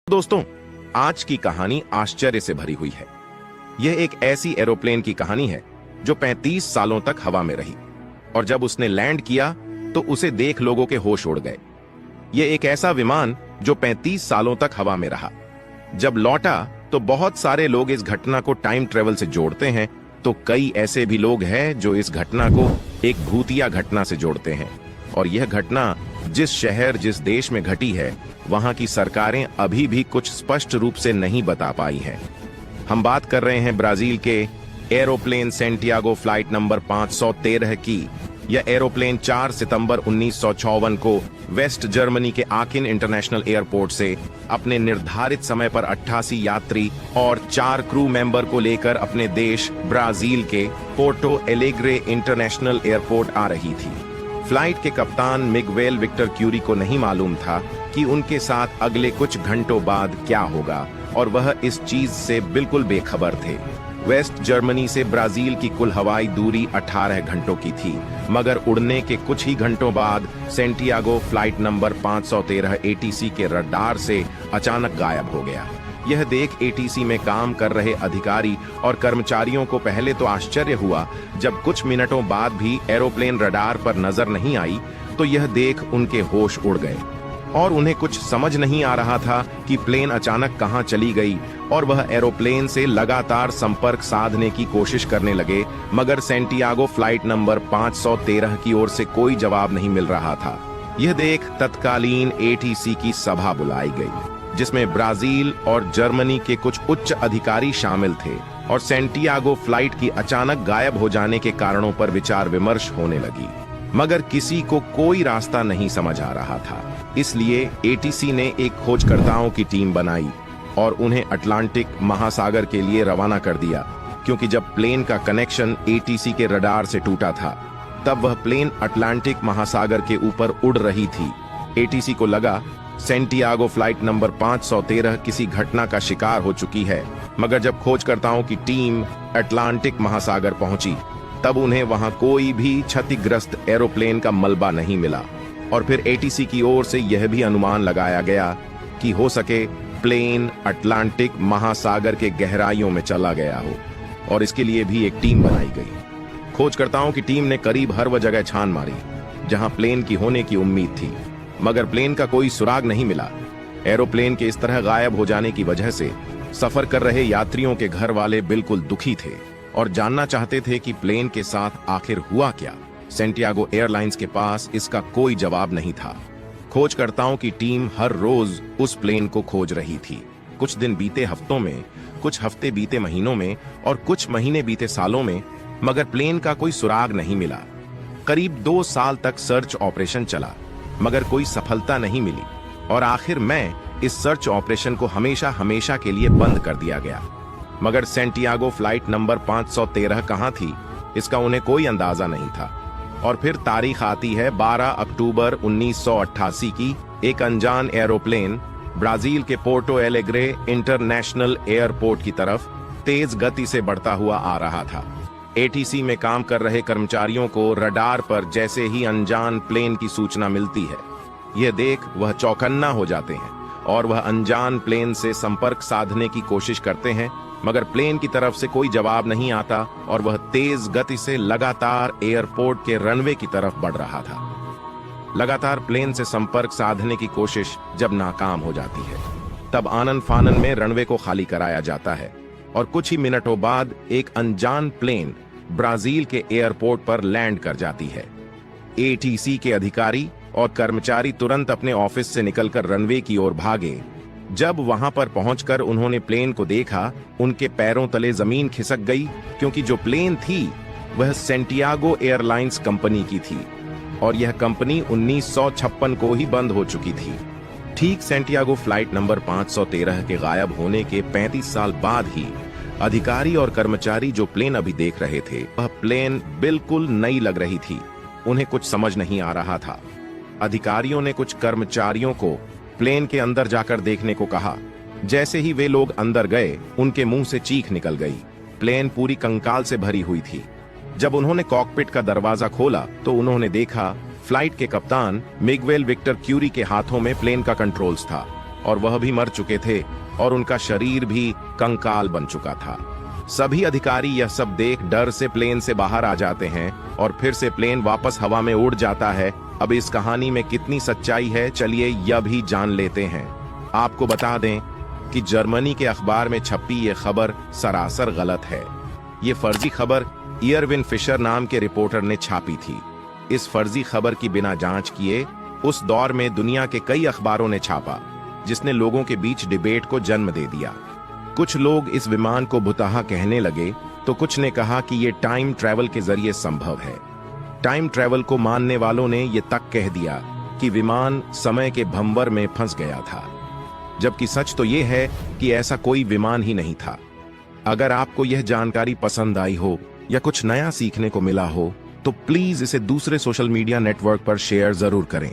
दोस्तों, आज की कहानी आश्चर्य से भरी हुई है। यह एक ऐसी एरोप्लेन की कहानी है जो 35 सालों तक हवा में रही और जब उसने लैंड किया तो उसे देख लोगों के होश उड़ गए। यह एक ऐसा विमान जो 35 सालों तक हवा में रहा। जब लौटा तो बहुत सारे लोग इस घटना को टाइम ट्रेवल से जोड़ते हैं, तो कई ऐसे भी लोग हैं जो इस घटना को एक भूतिया घटना से जोड़ते हैं। और यह घटना जिस शहर जिस देश में घटी है, वहां की सरकारें अभी भी कुछ स्पष्ट रूप से नहीं बता पाई हैं। हम बात कर रहे हैं ब्राजील के एरोप्लेन सेंटियागो फ्लाइट नंबर 513 की। यह एरोप्लेन 4 सितंबर 1954 को वेस्ट जर्मनी के आकिन इंटरनेशनल एयरपोर्ट से अपने निर्धारित समय पर 88 यात्री और 4 क्रू मेंबर को लेकर अपने देश ब्राजील के पोर्टो एलेग्रे इंटरनेशनल एयरपोर्ट आ रही थी। फ्लाइट के कप्तान मिगवेल विक्टर क्यूरी को नहीं मालूम था कि उनके साथ अगले कुछ घंटों बाद क्या होगा, और वह इस चीज से बिल्कुल बेखबर थे। वेस्ट जर्मनी से ब्राजील की कुल हवाई दूरी 18 घंटों की थी, मगर उड़ने के कुछ ही घंटों बाद सेंटियागो फ्लाइट नंबर 513 एटीसी के रडार से अचानक गायब हो गया। यह देख एटीसी में काम कर रहे अधिकारी और कर्मचारियों को पहले तो आश्चर्य हुआ। जब कुछ मिनटों बाद भी एरोप्लेन रडार पर नजर नहीं आई तो यह देख उनके होश उड़ गए और उन्हें कुछ समझ नहीं आ रहा था कि प्लेन अचानक कहां चली गई। और वह एरोप्लेन से लगातार संपर्क साधने की कोशिश करने लगे, मगर सेंटियागो फ्लाइट नंबर 513 की ओर से कोई जवाब नहीं मिल रहा था। यह देख तत्कालीन एटीसी की सभा बुलाई गई, जिसमें ब्राजील और जर्मनी के कुछ उच्च अधिकारी शामिल थे, और सेंटियागो फ्लाइट की अचानक गायब हो जाने के कारणों पर विचार विमर्श होने लगी। मगर किसी को कोई रास्ता नहीं समझ आ रहा था। इसलिए एटीसी ने एक खोजकर्ताओं की टीम बनाई और उन्हें अटलांटिक महासागर के लिए रवाना कर दिया, क्योंकि जब प्लेन का कनेक्शन एटीसी के रडार से टूटा था तब वह प्लेन अटलांटिक महासागर के ऊपर उड़ रही थी। एटीसी को लगा सेंटियागो फ्लाइट नंबर 513 किसी घटना का शिकार हो चुकी है, मगर जब खोजकर्ताओं की टीम अटलांटिक महासागर पहुंची तब उन्हें वहां कोई भी क्षतिग्रस्त एरोप्लेन का मलबा नहीं मिला। और फिर एटीसी की ओर से यह भी अनुमान लगाया गया कि हो सके प्लेन अटलांटिक महासागर के गहराइयों में चला गया हो, और इसके लिए भी एक टीम बनाई गई। खोजकर्ताओं की टीम ने करीब हर वह जगह छान मारी जहां प्लेन की होने की उम्मीद थी, मगर प्लेन का कोई सुराग नहीं मिला। एरोप्लेन के इस तरह गायब हो जाने की वजह से सफर कर रहे यात्रियों के घर वाले बिल्कुल दुखी थे और जानना चाहते थे कि प्लेन के साथ आखिर हुआ क्या। सेंटियागो एयरलाइंस के पास इसका कोई जवाब नहीं था। खोजकर्ताओं की टीम हर रोज उस प्लेन को खोज रही थी। कुछ दिन बीते हफ्तों में, कुछ हफ्ते बीते महीनों में और कुछ महीने बीते सालों में, मगर प्लेन का कोई सुराग नहीं मिला। करीब 2 साल तक सर्च ऑपरेशन चला, मगर कोई सफलता नहीं मिली, और आखिर में इस सर्च ऑपरेशन को हमेशा हमेशा के लिए बंद कर दिया गया। मगर सेंटियागो फ्लाइट नंबर 513 कहां थी, इसका उन्हें कोई अंदाजा नहीं था। और फिर तारीख आती है 12 अक्टूबर 1988 की। एक अनजान एरोप्लेन ब्राजील के पोर्टो एलेग्रे इंटरनेशनल एयरपोर्ट की तरफ तेज गति से बढ़ता हुआ आ रहा था। एटीसी में काम कर रहे कर्मचारियों को रडार पर जैसे ही अनजान प्लेन की सूचना मिलती है, यह देख वह चौकन्ना हो जाते हैं और वह अनजान प्लेन से संपर्क साधने की कोशिश करते हैं, मगर प्लेन की तरफ से कोई जवाब नहीं आता और वह तेज गति से लगातार एयरपोर्ट के रनवे की तरफ बढ़ रहा था। लगातार प्लेन से संपर्क साधने की कोशिश जब नाकाम हो जाती है, तब आनन फानन में रनवे को खाली कराया जाता है और कुछ ही मिनटों बाद एक अनजान प्लेन ब्राजील के एयरपोर्ट पर लैंड कर जाती है। एटीसी के अधिकारी और कर्मचारी तुरंत अपने ऑफिस से निकलकर रनवे की ओर भागे। जब वहां पर पहुंचकर उन्होंने प्लेन को देखा, उनके पैरों तले जमीन खिसक गई, क्योंकि जो प्लेन थी वह सेंटियागो एयरलाइंस कंपनी की थी और यह कंपनी 1956 को ही बंद हो चुकी थी। ठीक सेंटियागो फ्लाइट नंबर 513 के गायब होने के 35 साल बाद ही अधिकारी और कर्मचारी जो प्लेन अभी देख रहे थे, वह प्लेन बिल्कुल नई लग रही थी। उन्हें कुछ समझ नहीं आ रहा था। अधिकारियों ने कुछ कर्मचारियों को प्लेन के अंदर जाकर देखने को कहा। जैसे ही वे लोग अंदर गए, उनके मुंह से चीख निकल गई। प्लेन पूरी कंकाल से भरी हुई थी। जब उन्होंने कॉकपिट का दरवाजा खोला तो उन्होंने देखा फ्लाइट के कप्तान मिगवेल विक्टर क्यूरी के हाथों में प्लेन का कंट्रोल्स था। और वह भी मर चुके थे और उनका शरीर भी कंकाल बन चुका था। सभी अधिकारी यह सब देख डर से प्लेन से बाहर आ जाते हैं और फिर से प्लेन वापस हवा में उड़ जाता है। अब इस कहानी में कितनी सच्चाई है, चलिए यह भी जान लेते हैं। आपको बता दें कि जर्मनी के अखबार में छपी ये खबर सरासर गलत है। ये फर्जी खबर इरविन फिशर नाम के रिपोर्टर ने छापी थी। इस फर्जी खबर की बिना जांच किए उस दौर में दुनिया के कई अखबारों ने छापा, जिसने लोगों के बीच डिबेट को जन्म दे दिया। कुछ लोग इस विमान को भुताहा कहने लगे तो कुछ ने कहा कि ये टाइम ट्रैवल के जरिए संभव है। टाइम ट्रैवल को मानने वालों ने ये तक कह दिया कि विमान समय के भंवर में फंस गया था, जबकि सच तो ये है कि ऐसा कोई विमान ही नहीं था। अगर आपको यह जानकारी पसंद आई हो या कुछ नया सीखने को मिला हो तो प्लीज इसे दूसरे सोशल मीडिया नेटवर्क पर शेयर जरूर करें।